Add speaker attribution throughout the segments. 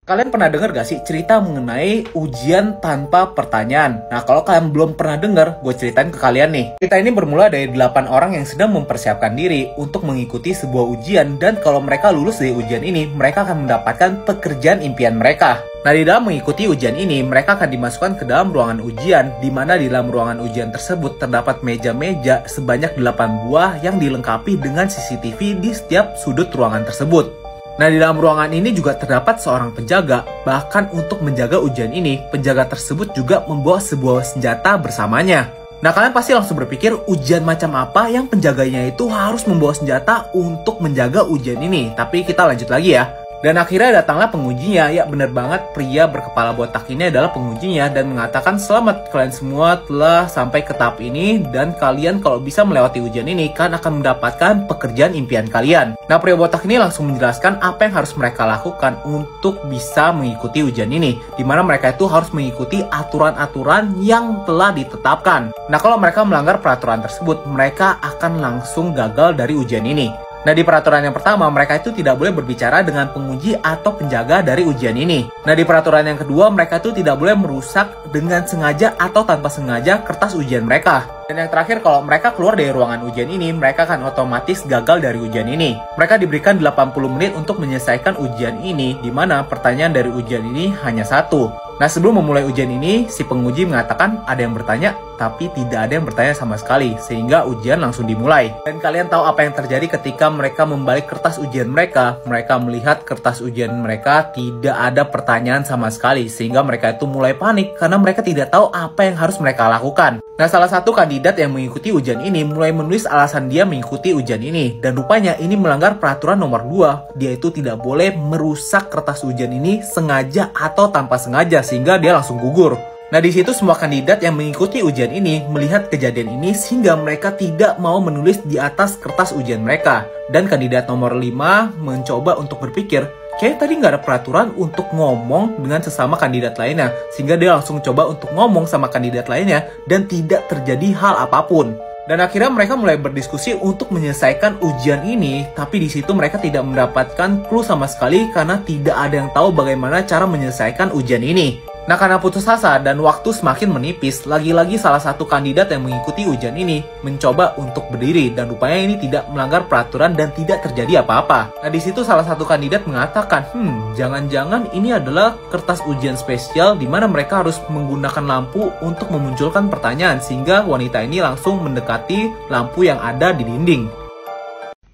Speaker 1: Kalian pernah dengar gak sih cerita mengenai ujian tanpa pertanyaan? Nah, kalau kalian belum pernah dengar, gue ceritain ke kalian nih. Cerita ini bermula dari 8 orang yang sedang mempersiapkan diri untuk mengikuti sebuah ujian, dan kalau mereka lulus dari ujian ini, mereka akan mendapatkan pekerjaan impian mereka. Nah, di dalam mengikuti ujian ini, mereka akan dimasukkan ke dalam ruangan ujian, di mana di dalam ruangan ujian tersebut terdapat meja-meja sebanyak 8 buah yang dilengkapi dengan CCTV di setiap sudut ruangan tersebut. Nah, di dalam ruangan ini juga terdapat seorang penjaga. Bahkan untuk menjaga ujian ini, penjaga tersebut juga membawa sebuah senjata bersamanya. Nah, kalian pasti langsung berpikir ujian macam apa yang penjaganya itu harus membawa senjata untuk menjaga ujian ini. Tapi kita lanjut lagi ya. Dan akhirnya datanglah pengujinya. Ya, bener banget, pria berkepala botak ini adalah pengujinya dan mengatakan, "Selamat, kalian semua telah sampai ke tahap ini, dan kalian kalau bisa melewati ujian ini kan akan mendapatkan pekerjaan impian kalian." Nah, pria botak ini langsung menjelaskan apa yang harus mereka lakukan untuk bisa mengikuti ujian ini, dimana mereka itu harus mengikuti aturan-aturan yang telah ditetapkan. Nah, kalau mereka melanggar peraturan tersebut, mereka akan langsung gagal dari ujian ini. Nah, di peraturan yang pertama, mereka itu tidak boleh berbicara dengan penguji atau penjaga dari ujian ini. Nah, di peraturan yang kedua, mereka itu tidak boleh merusak dengan sengaja atau tanpa sengaja kertas ujian mereka. Dan yang terakhir, kalau mereka keluar dari ruangan ujian ini, mereka akan otomatis gagal dari ujian ini. Mereka diberikan 80 menit untuk menyelesaikan ujian ini, di mana pertanyaan dari ujian ini hanya satu. Nah, sebelum memulai ujian ini, si penguji mengatakan ada yang bertanya, tapi tidak ada yang bertanya sama sekali, sehingga ujian langsung dimulai. Dan kalian tahu apa yang terjadi ketika mereka membalik kertas ujian mereka? Mereka melihat kertas ujian mereka tidak ada pertanyaan sama sekali, sehingga mereka itu mulai panik karena mereka tidak tahu apa yang harus mereka lakukan. Nah, salah satu kandidat yang mengikuti ujian ini mulai menulis alasan dia mengikuti ujian ini, dan rupanya ini melanggar peraturan nomor 2. Dia itu tidak boleh merusak kertas ujian ini sengaja atau tanpa sengaja, sehingga dia langsung gugur. Nah, di situ semua kandidat yang mengikuti ujian ini melihat kejadian ini sehingga mereka tidak mau menulis di atas kertas ujian mereka. Dan kandidat nomor 5 mencoba untuk berpikir, kayaknya tadi nggak ada peraturan untuk ngomong dengan sesama kandidat lainnya, sehingga dia langsung coba untuk ngomong sama kandidat lainnya dan tidak terjadi hal apapun. Dan akhirnya mereka mulai berdiskusi untuk menyelesaikan ujian ini, tapi di situ mereka tidak mendapatkan clue sama sekali karena tidak ada yang tahu bagaimana cara menyelesaikan ujian ini. Nah, karena putus asa dan waktu semakin menipis, lagi-lagi salah satu kandidat yang mengikuti ujian ini mencoba untuk berdiri, dan rupanya ini tidak melanggar peraturan dan tidak terjadi apa-apa. Nah, di situ salah satu kandidat mengatakan, jangan-jangan ini adalah kertas ujian spesial di mana mereka harus menggunakan lampu untuk memunculkan pertanyaan, sehingga wanita ini langsung mendekati lampu yang ada di dinding.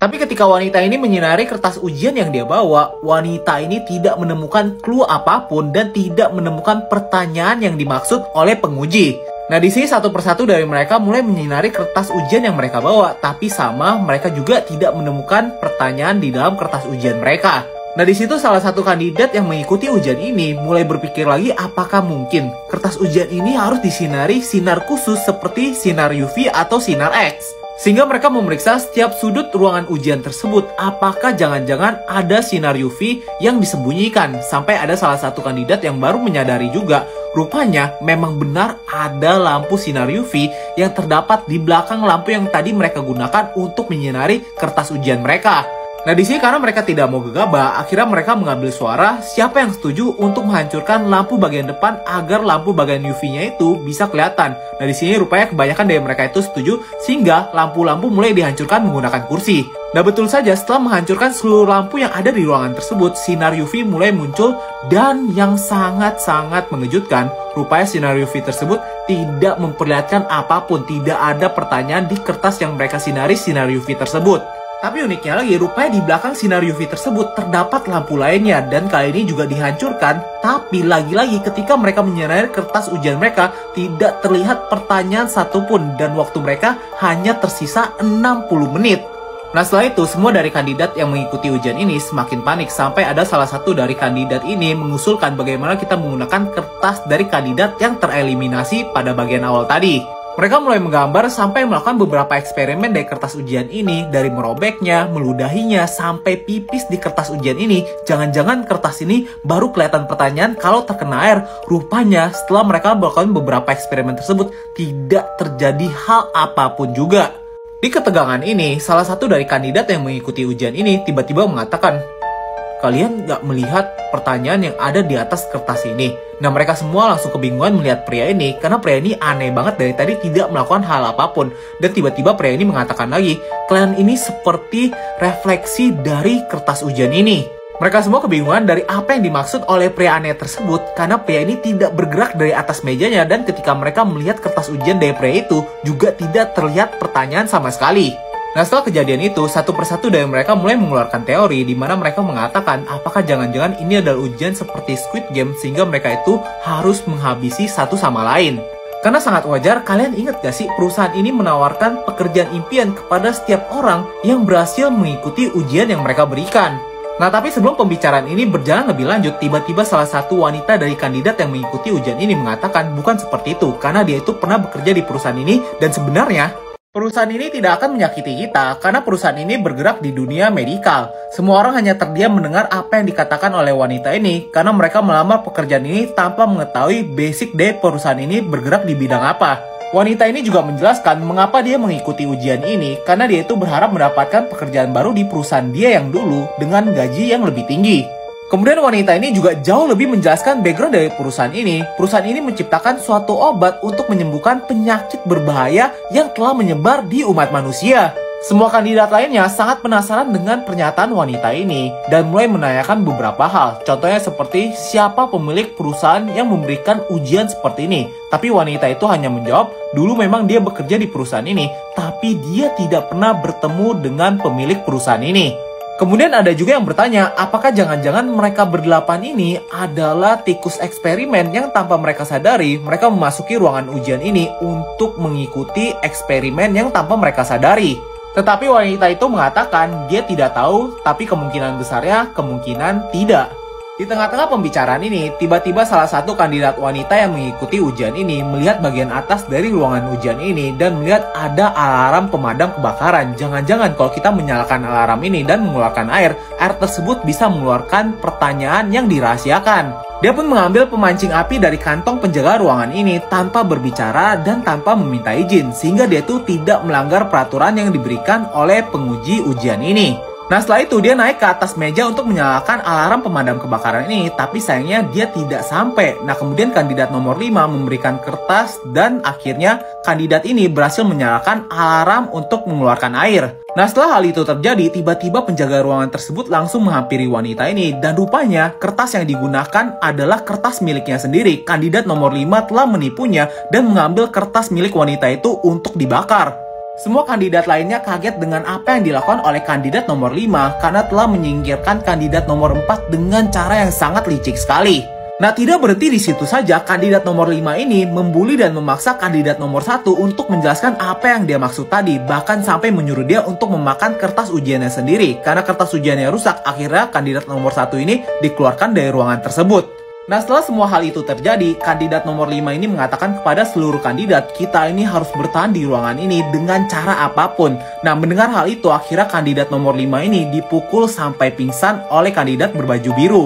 Speaker 1: Tapi ketika wanita ini menyinari kertas ujian yang dia bawa, wanita ini tidak menemukan clue apapun dan tidak menemukan pertanyaan yang dimaksud oleh penguji. Nah, di sini satu persatu dari mereka mulai menyinari kertas ujian yang mereka bawa, tapi sama mereka juga tidak menemukan pertanyaan di dalam kertas ujian mereka. Nah, di situ salah satu kandidat yang mengikuti ujian ini mulai berpikir lagi, apakah mungkin kertas ujian ini harus disinari sinar khusus seperti sinar UV atau sinar X? Sehingga mereka memeriksa setiap sudut ruangan ujian tersebut, apakah jangan-jangan ada sinar UV yang disembunyikan. Sampai ada salah satu kandidat yang baru menyadari juga, rupanya memang benar ada lampu sinar UV yang terdapat di belakang lampu yang tadi mereka gunakan untuk menyinari kertas ujian mereka. Nah, di sini karena mereka tidak mau gegabah, akhirnya mereka mengambil suara siapa yang setuju untuk menghancurkan lampu bagian depan agar lampu bagian UV-nya itu bisa kelihatan. Nah, di sini rupanya kebanyakan dari mereka itu setuju sehingga lampu-lampu mulai dihancurkan menggunakan kursi. Nah, betul saja, setelah menghancurkan seluruh lampu yang ada di ruangan tersebut, sinar UV mulai muncul, dan yang sangat-sangat mengejutkan, rupanya sinar UV tersebut tidak memperlihatkan apapun, tidak ada pertanyaan di kertas yang mereka sinari sinar UV tersebut. Tapi uniknya lagi, rupanya di belakang sinar UV tersebut terdapat lampu lainnya, dan kali ini juga dihancurkan. Tapi lagi-lagi ketika mereka menyinari kertas ujian mereka, tidak terlihat pertanyaan satupun, dan waktu mereka hanya tersisa 60 menit. Nah, setelah itu semua dari kandidat yang mengikuti ujian ini semakin panik, sampai ada salah satu dari kandidat ini mengusulkan bagaimana kita menggunakan kertas dari kandidat yang tereliminasi pada bagian awal tadi. Mereka mulai menggambar sampai melakukan beberapa eksperimen dari kertas ujian ini, dari merobeknya, meludahinya, sampai pipis di kertas ujian ini. Jangan-jangan kertas ini baru kelihatan pertanyaan kalau terkena air. Rupanya setelah mereka melakukan beberapa eksperimen tersebut, tidak terjadi hal apapun juga. Di ketegangan ini, salah satu dari kandidat yang mengikuti ujian ini tiba-tiba mengatakan, kalian nggak melihat pertanyaan yang ada di atas kertas ini? Nah, mereka semua langsung kebingungan melihat pria ini, karena pria ini aneh banget dari tadi tidak melakukan hal apapun. Dan tiba-tiba pria ini mengatakan lagi, kalian ini seperti refleksi dari kertas ujian ini. Mereka semua kebingungan dari apa yang dimaksud oleh pria aneh tersebut, karena pria ini tidak bergerak dari atas mejanya, dan ketika mereka melihat kertas ujian dari pria itu, juga tidak terlihat pertanyaan sama sekali. Nah, setelah kejadian itu, satu persatu dari mereka mulai mengeluarkan teori di mana mereka mengatakan apakah jangan-jangan ini adalah ujian seperti Squid Game sehingga mereka itu harus menghabisi satu sama lain. Karena sangat wajar, kalian ingat gak sih perusahaan ini menawarkan pekerjaan impian kepada setiap orang yang berhasil mengikuti ujian yang mereka berikan. Nah, tapi sebelum pembicaraan ini berjalan lebih lanjut, tiba-tiba salah satu wanita dari kandidat yang mengikuti ujian ini mengatakan bukan seperti itu, karena dia itu pernah bekerja di perusahaan ini dan sebenarnya perusahaan ini tidak akan menyakiti kita karena perusahaan ini bergerak di dunia medikal. Semua orang hanya terdiam mendengar apa yang dikatakan oleh wanita ini karena mereka melamar pekerjaan ini tanpa mengetahui basic dari perusahaan ini bergerak di bidang apa. Wanita ini juga menjelaskan mengapa dia mengikuti ujian ini karena dia itu berharap mendapatkan pekerjaan baru di perusahaan dia yang dulu dengan gaji yang lebih tinggi. Kemudian wanita ini juga jauh lebih menjelaskan background dari perusahaan ini. Perusahaan ini menciptakan suatu obat untuk menyembuhkan penyakit berbahaya yang telah menyebar di umat manusia. Semua kandidat lainnya sangat penasaran dengan pernyataan wanita ini dan mulai menanyakan beberapa hal. Contohnya seperti siapa pemilik perusahaan yang memberikan ujian seperti ini. Tapi wanita itu hanya menjawab, dulu memang dia bekerja di perusahaan ini, tapi dia tidak pernah bertemu dengan pemilik perusahaan ini. Kemudian ada juga yang bertanya, apakah jangan-jangan mereka berdelapan ini adalah tikus eksperimen yang tanpa mereka sadari, mereka memasuki ruangan ujian ini untuk mengikuti eksperimen yang tanpa mereka sadari. Tetapi wanita itu mengatakan dia tidak tahu, tapi kemungkinan besarnya kemungkinan tidak. Di tengah-tengah pembicaraan ini, tiba-tiba salah satu kandidat wanita yang mengikuti ujian ini melihat bagian atas dari ruangan ujian ini dan melihat ada alarm pemadam kebakaran. Jangan-jangan kalau kita menyalakan alarm ini dan mengeluarkan air tersebut bisa mengeluarkan pertanyaan yang dirahasiakan. Dia pun mengambil pemancing api dari kantong penjaga ruangan ini tanpa berbicara dan tanpa meminta izin, sehingga dia tuh tidak melanggar peraturan yang diberikan oleh penguji ujian ini. Nah, setelah itu dia naik ke atas meja untuk menyalakan alarm pemadam kebakaran ini, tapi sayangnya dia tidak sampai. Nah, kemudian kandidat nomor 5 memberikan kertas dan akhirnya kandidat ini berhasil menyalakan alarm untuk mengeluarkan air. Nah, setelah hal itu terjadi, tiba-tiba penjaga ruangan tersebut langsung menghampiri wanita ini dan rupanya kertas yang digunakan adalah kertas miliknya sendiri. Kandidat nomor 5 telah menipunya dan mengambil kertas milik wanita itu untuk dibakar. Semua kandidat lainnya kaget dengan apa yang dilakukan oleh kandidat nomor 5 karena telah menyingkirkan kandidat nomor 4 dengan cara yang sangat licik sekali. Nah, tidak berhenti di situ saja, kandidat nomor 5 ini membuli dan memaksa kandidat nomor 1 untuk menjelaskan apa yang dia maksud tadi, bahkan sampai menyuruh dia untuk memakan kertas ujiannya sendiri. Karena kertas ujiannya rusak, akhirnya kandidat nomor 1 ini dikeluarkan dari ruangan tersebut. Nah, setelah semua hal itu terjadi, kandidat nomor 5 ini mengatakan kepada seluruh kandidat, kita ini harus bertahan di ruangan ini dengan cara apapun. Nah, mendengar hal itu, akhirnya kandidat nomor 5 ini dipukul sampai pingsan oleh kandidat berbaju biru.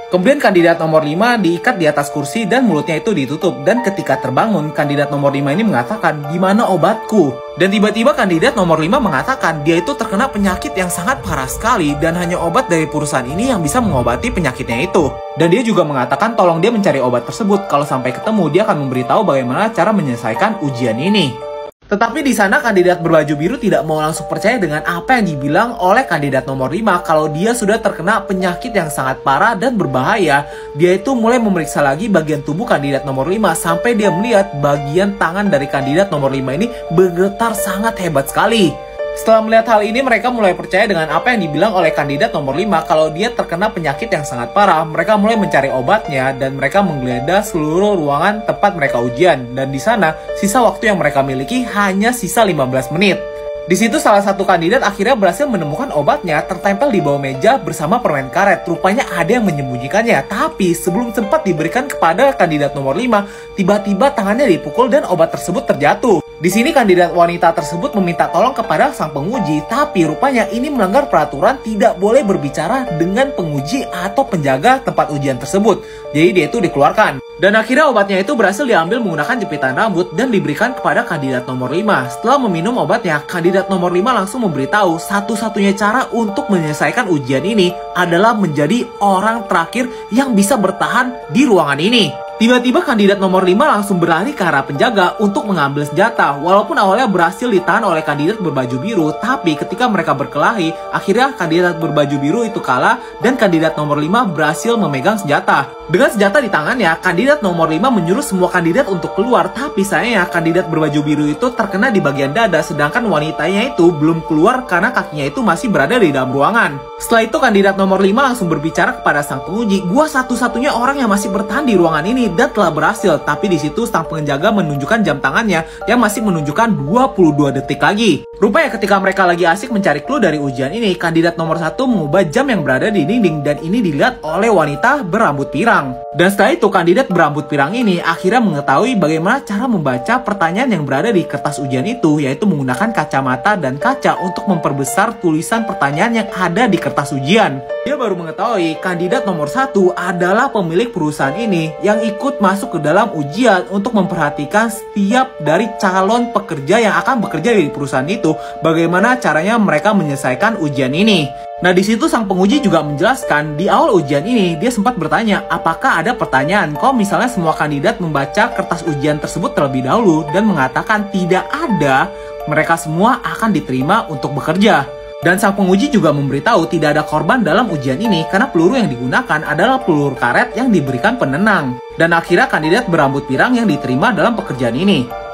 Speaker 1: Kemudian kandidat nomor 5 diikat di atas kursi dan mulutnya itu ditutup. Dan ketika terbangun, kandidat nomor 5 ini mengatakan, "Gimana obatku?" Dan tiba-tiba kandidat nomor 5 mengatakan dia itu terkena penyakit yang sangat parah sekali dan hanya obat dari perusahaan ini yang bisa mengobati penyakitnya itu. Dan dia juga mengatakan tolong dia mencari obat tersebut. Kalau sampai ketemu, dia akan memberitahu bagaimana cara menyelesaikan ujian ini. Tetapi di sana kandidat berbaju biru tidak mau langsung percaya dengan apa yang dibilang oleh kandidat nomor 5 kalau dia sudah terkena penyakit yang sangat parah dan berbahaya. Dia itu mulai memeriksa lagi bagian tubuh kandidat nomor 5 sampai dia melihat bagian tangan dari kandidat nomor 5 ini bergetar sangat hebat sekali. Setelah melihat hal ini, mereka mulai percaya dengan apa yang dibilang oleh kandidat nomor 5 kalau dia terkena penyakit yang sangat parah. Mereka mulai mencari obatnya dan mereka menggeledah seluruh ruangan tempat mereka ujian. Dan di sana, sisa waktu yang mereka miliki hanya sisa 15 menit. Di situ salah satu kandidat akhirnya berhasil menemukan obatnya tertempel di bawah meja bersama permen karet. Rupanya ada yang menyembunyikannya. Tapi sebelum sempat diberikan kepada kandidat nomor 5, tiba-tiba tangannya dipukul dan obat tersebut terjatuh. Di sini kandidat wanita tersebut meminta tolong kepada sang penguji, tapi rupanya ini melanggar peraturan tidak boleh berbicara dengan penguji atau penjaga tempat ujian tersebut. Jadi dia itu dikeluarkan. Dan akhirnya obatnya itu berhasil diambil menggunakan jepitan rambut dan diberikan kepada kandidat nomor 5. Setelah meminum obatnya, kandidat nomor 5 langsung memberitahu satu-satunya cara untuk menyelesaikan ujian ini adalah menjadi orang terakhir yang bisa bertahan di ruangan ini. Tiba-tiba kandidat nomor 5 langsung berlari ke arah penjaga untuk mengambil senjata. Walaupun awalnya berhasil ditahan oleh kandidat berbaju biru, tapi ketika mereka berkelahi, akhirnya kandidat berbaju biru itu kalah dan kandidat nomor 5 berhasil memegang senjata. Dengan senjata di tangannya, kandidat nomor 5 menyuruh semua kandidat untuk keluar, tapi sayangnya kandidat berbaju biru itu terkena di bagian dada, sedangkan wanitanya itu belum keluar karena kakinya itu masih berada di dalam ruangan. Setelah itu kandidat nomor 5 langsung berbicara kepada sang penguji, "Gua satu-satunya orang yang masih bertahan di ruangan ini dan telah berhasil." Tapi di situ sang penjaga menunjukkan jam tangannya yang masih menunjukkan 22 detik lagi. Rupanya ketika mereka lagi asik mencari clue dari ujian ini, kandidat nomor 1 mengubah jam yang berada di dinding dan ini dilihat oleh wanita berambut pirang. Dan setelah itu kandidat berambut pirang ini akhirnya mengetahui bagaimana cara membaca pertanyaan yang berada di kertas ujian itu, yaitu menggunakan kacamata dan kaca untuk memperbesar tulisan pertanyaan yang ada di kertas ujian. Dia baru mengetahui kandidat nomor 1 adalah pemilik perusahaan ini yang ikut masuk ke dalam ujian untuk memperhatikan setiap dari calon pekerja yang akan bekerja di perusahaan itu, bagaimana caranya mereka menyelesaikan ujian ini. Nah, di situ sang penguji juga menjelaskan di awal ujian ini dia sempat bertanya apakah ada pertanyaan kalau misalnya semua kandidat membaca kertas ujian tersebut terlebih dahulu dan mengatakan tidak ada, mereka semua akan diterima untuk bekerja. Dan sang penguji juga memberitahu tidak ada korban dalam ujian ini karena peluru yang digunakan adalah peluru karet yang diberikan penenang. Dan akhirnya kandidat berambut pirang yang diterima dalam pekerjaan ini.